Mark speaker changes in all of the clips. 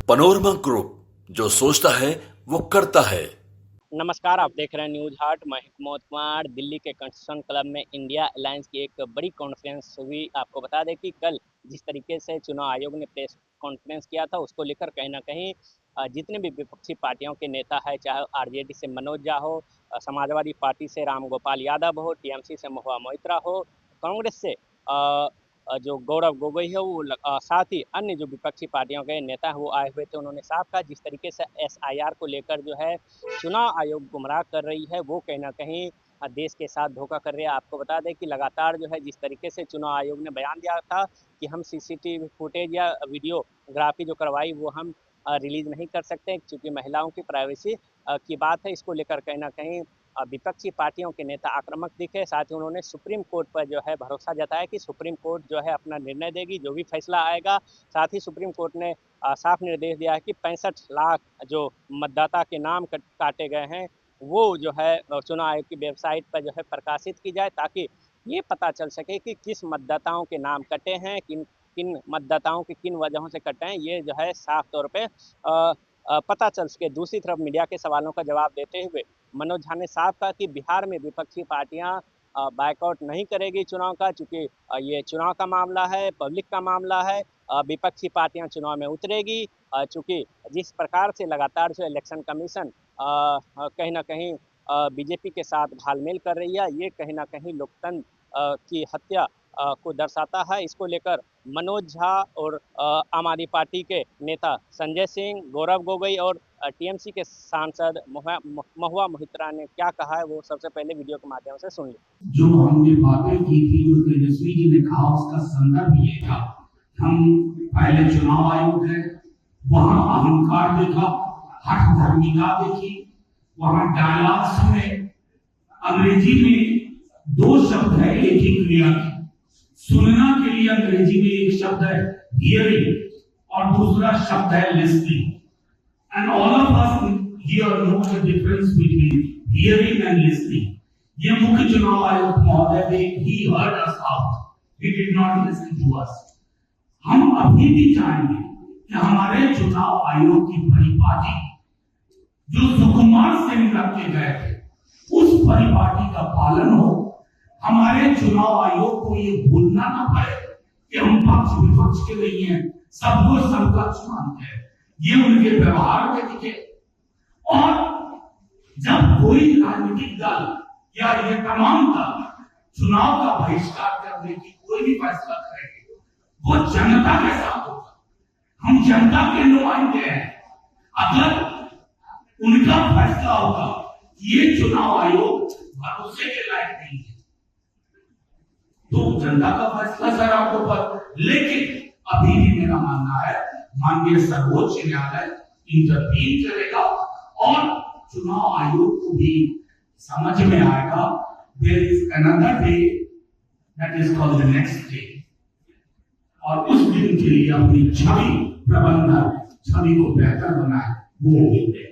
Speaker 1: Panorama group, जो सोचता है वो करता है।
Speaker 2: नमस्कार, आप देख रहे हैं न्यूज हाट। मैं हिकमत कुमार। दिल्ली के कंस्ट्रक्शन क्लब में इंडिया अलायंस की एक बड़ी कॉन्फ्रेंस हुई। आपको बता दें कि कल जिस तरीके से चुनाव आयोग ने प्रेस कॉन्फ्रेंस किया था, उसको लेकर कहीं ना कहीं जितने भी विपक्षी पार्टियों के नेता है, चाहे आरजेडी से मनोज झा हो, समाजवादी पार्टी से राम गोपाल यादव हो, टीएमसी से महुआ मोइत्रा हो, कांग्रेस से जो गौरव गोगोई है वो साथ ही अन्य जो विपक्षी पार्टियों के नेता हैं वो आए हुए थे। उन्होंने साफ कहा जिस तरीके से एसआईआर को लेकर जो है चुनाव आयोग गुमराह कर रही है, वो कहीं ना कहीं देश के साथ धोखा कर रही है। आपको बता दें कि लगातार जो है जिस तरीके से चुनाव आयोग ने बयान दिया था कि हम सीसीटीवी फुटेज या वीडियोग्राफी जो करवाई वो हम रिलीज नहीं कर सकते, क्योंकि महिलाओं की प्राइवेसी की बात है। इसको लेकर कहीं ना कहीं विपक्षी पार्टियों के नेता आक्रामक दिखे। साथ ही उन्होंने सुप्रीम कोर्ट पर जो है भरोसा जताया कि सुप्रीम कोर्ट जो है अपना निर्णय देगी, जो भी फैसला आएगा। साथ ही सुप्रीम कोर्ट ने साफ निर्देश दिया है कि 65 लाख जो मतदाता के नाम काटे गए हैं वो जो है चुनाव आयोग की वेबसाइट पर जो है प्रकाशित की जाए, ताकि ये पता चल सके कि किस मतदाताओं के नाम कटे हैं, किन किन मतदाताओं के किन वजहों से कटे हैं, ये जो है साफ तौर पे पता चल सके। दूसरी तरफ मीडिया के सवालों का जवाब देते हुए मनोज झा ने साफ कहा कि बिहार में विपक्षी पार्टियां बायकॉट नहीं करेगी चुनाव का, चूंकि ये चुनाव का मामला है, पब्लिक का मामला है। विपक्षी पार्टियां चुनाव में उतरेगी, चूंकि जिस प्रकार से लगातार जो इलेक्शन कमीशन कहीं ना कहीं बीजेपी के साथ घालमेल कर रही है, ये कहीं ना कहीं लोकतंत्र की हत्या को दर्शाता है। इसको लेकर मनोज झा और आम आदमी पार्टी के नेता संजय सिंह, गौरव गोगोई और टीएमसी के सांसद महुआ मोइत्रा ने क्या कहा है वो सबसे पहले वीडियो के माध्यम से सुन ली।
Speaker 3: जो हमने बातें की थी, जो तेजस्वी जी ने कहा, उसका संदर्भ ये था। हम पहले चुनाव आयोग गए, वहां अहंकार देखा, हठधर्मिता देखी। वहां डायलॉग्स में अंग्रेजी में 2 शब्द है एक ही क्रिया की। सुनना के लिए अंग्रेजी में एक शब्द है हियरिंग और दूसरा शब्द है listening. And all of us here know the difference between hearing and listening. ये मुख्य चुनाव आयोग महोदय ने he heard us out. He did not listen to us. हम अभी भी चाहेंगे कि हमारे चुनाव आयोग की परिपाटी जो सुकुमार सिंह रखे गए थे, उस परिपाटी का पालन हो। हमारे चुनाव आयोग को ये भूलना न पड़े कि हम पक्ष विपक्ष के नहीं हैं, सबको समकक्ष मानते हैं। ये उनके व्यवहार में दिखे। और जब कोई राजनीतिक दल या ये तमाम दल चुनाव का बहिष्कार करने की कोई भी फैसला करेंगे, वो जनता के साथ होगा। हम जनता के नुमाइंदे हैं। अगर उनका फैसला होगा कि ये चुनाव आयोग भरोसे के लायक नहीं है, तो जनता का फैसला सर आपको पर। लेकिन अभी भी मेरा मानना है माननीय सर्वोच्च न्यायालय इंटरवीन करेगा और चुनाव आयोग को भी समझ में आएगा there is another day that is called the next day, और उस दिन के लिए अपनी छवि प्रबंधन, छवि को बेहतर बनाए वो होंगे।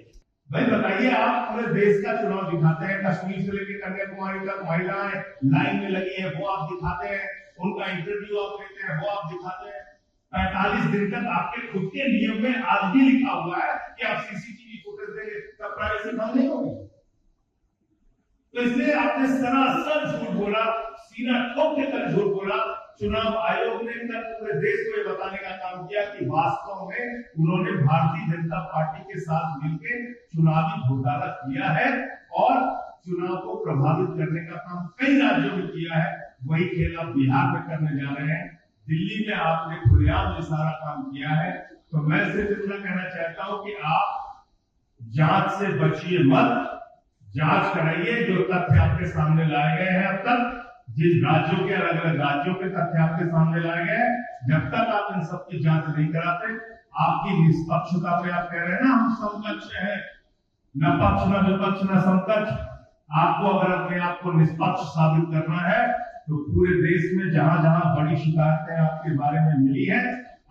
Speaker 4: भाई बताइए, आप पूरे देश का चुनाव दिखाते हैं, कश्मीर से लेकर कन्याकुमारी तक महिलाएं लाइन में लगी है वो आप दिखाते हैं, उनका इंटरव्यू आप लेते हैं वो आप दिखाते हैं। 45 दिन तक आपके खुद के नियम में आज भी लिखा हुआ है कि आप सीसीटीवी फुटेज देंगे तब प्राइवेसी बंद नहीं होगी। तो इसलिए आपने सरासर झूठ बोला, सीना ठोक के कल झूठ बोला। चुनाव आयोग ने कल पूरे देश को ये बताने का काम किया कि वास्तव में उन्होंने भारतीय जनता पार्टी के साथ मिलकर चुनावी घोटाला किया है और चुनाव को प्रभावित करने का काम कई राज्यों में किया है। वही खेल आप बिहार में करने जा रहे हैं। दिल्ली में आपने खुलेआम ये सारा काम किया है। तो मैं सिर्फ इतना कहना चाहता हूं कि आप जांच से बचिए मत, जांच कराइए। जो तथ्य आपके सामने लाए गए हैं अब तक, जिन राज्यों के अलग अलग राज्यों के तथ्य आपके सामने लाए गए हैं, जब तक आप इन सबकी जांच नहीं कराते, आपकी निष्पक्षता पे आप कह रहे हैं ना हम समकक्ष हैं, न पक्ष न विपक्ष न समकक्ष। आपको अगर अपने आप को निष्पक्ष साबित करना है तो पूरे देश में जहां जहां बड़ी शिकायतें आपके बारे में मिली है,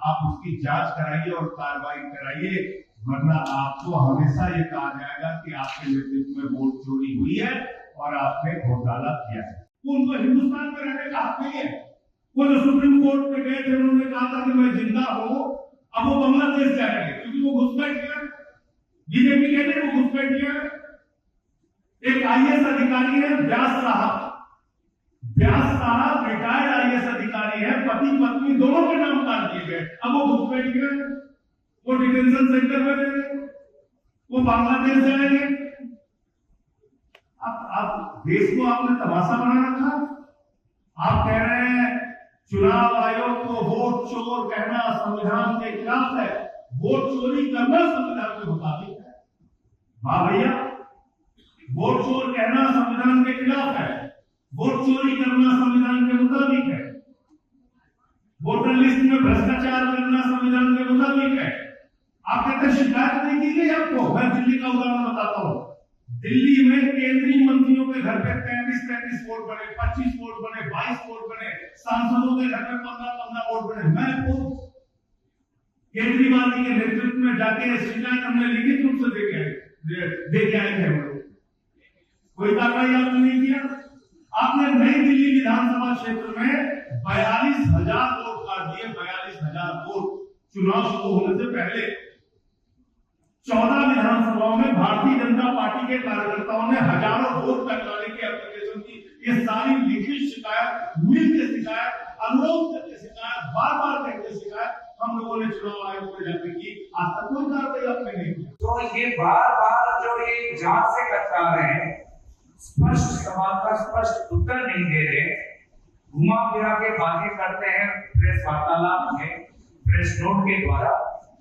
Speaker 4: आप उसकी जांच कराइए और कार्रवाई कराइए, वरना आपको हमेशा ये कहा जाएगा कि आपके नेतृत्व में वोट चोरी हुई है और आपने घोटाला किया है। उनको हिंदुस्तान में रहने का हक नहीं है। वो जो सुप्रीम कोर्ट में गए थे उन्होंने कहा था कि मैं जिंदा हूं अब वो बांग्लादेश जाएंगे क्योंकि वो घुसपैठ किया, बीजेपी कहते हैं वो घुसपैठ किया। एक आईएएस अधिकारी है व्यास साहब रिटायर्ड आईएएस अधिकारी है, पति पत्नी दोनों के नाम काट दिए गए। अब वो घुसपैठ किया, वो डिटेंशन सेंटर में रहेंगे, वो बांग्लादेश जाएंगे। अब देश को आपने तमाशा बना रखा। आप कह रहे हैं चुनाव आयोग को वोट चोर कहना संविधान के खिलाफ है, वोट चोरी करना संविधान के मुताबिक है। वाह भैया, वोट चोर कहना संविधान के खिलाफ है, वोट चोरी करना संविधान के मुताबिक है, वोटर लिस्ट में भ्रष्टाचार करना संविधान के मुताबिक है। आप कहते हैं शिकायत नहीं की गई आपको। मैं दिल्ली का उदाहरण बताता हूं। दिल्ली में केंद्रीय मंत्रियों के घर पे 33 वोट बने, 25 वोट बने, 22 वोट बने, सांसदों के घर पे 15 वोट बने। मैं खुद केजरीवाल जी के नेतृत्व में जाके शिकायत हमने लिखित रूप से दे के आए थे। कोई कार्रवाई आपने नहीं किया। आपने नई दिल्ली विधानसभा क्षेत्र में 42,000 वोट काट दिए, 42,000 वोट चुनाव शुरू होने से पहले। 14 विधानसभाओं में भारतीय जनता पार्टी के कार्यकर्ताओं ने हजारों वोट टकराने की एप्लीकेशन की। ये सारी लिखित शिकायत, मिलकर शिकायत, अनुरोध करके शिकायत, बार-बार कहकर शिकायत हम लोगों ने चुनाव आयोग को जाकर की। आज तक कोई कार्रवाई आपने नहीं की।
Speaker 5: तो ये बार-बार जो ये जांच से कतरा रहे हैं, स्पष्ट सवाल का स्पष्ट उत्तर नहीं दे रहे, घुमा फिरा के बातें करते हैं प्रेस वार्तालाप में, प्रेस नोट के द्वारा।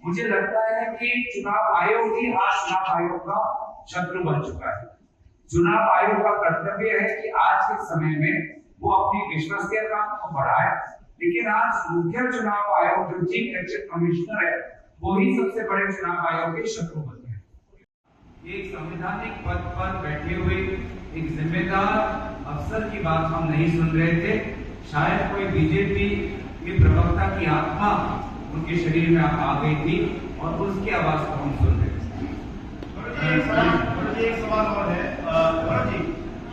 Speaker 5: मुझे लगता है कि चुनाव आयोग ही आज चुनाव आयोग का शत्रु बन चुका है। चुनाव आयोग का कर्तव्य है कि आज के समय में वो अपनी विश्वसनीयता को बढ़ाए, लेकिन आज मुख्य चुनाव आयोग जो चीफ इलेक्शन कमिश्नर है वो ही सबसे बड़े चुनाव आयोग के शत्रु बन गए। एक संवैधानिक पद पर बैठे हुए एक जिम्मेदार अफसर की बात हम नहीं सुन रहे थे। शायद कोई बीजेपी के प्रवक्ता की आत्मा उनके शरीर में आ गई थी और उसकी आवाज को हम सुन रहे थे।
Speaker 4: एक सवाल और है जी,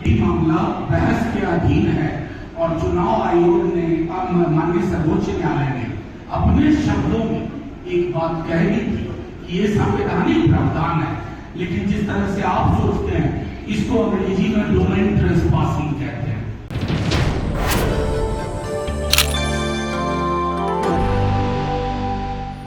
Speaker 3: ये मामला बहस के अधीन है और चुनाव आयोग ने, माननीय सर्वोच्च न्यायालय ने अपने शब्दों में एक बात कह दी थी कि ये संवैधानिक प्रावधान है, लेकिन जिस तरह से आप सोचते हैं इसको अंग्रेजी में डोमेन ट्रेसपासिंग कहते हैं।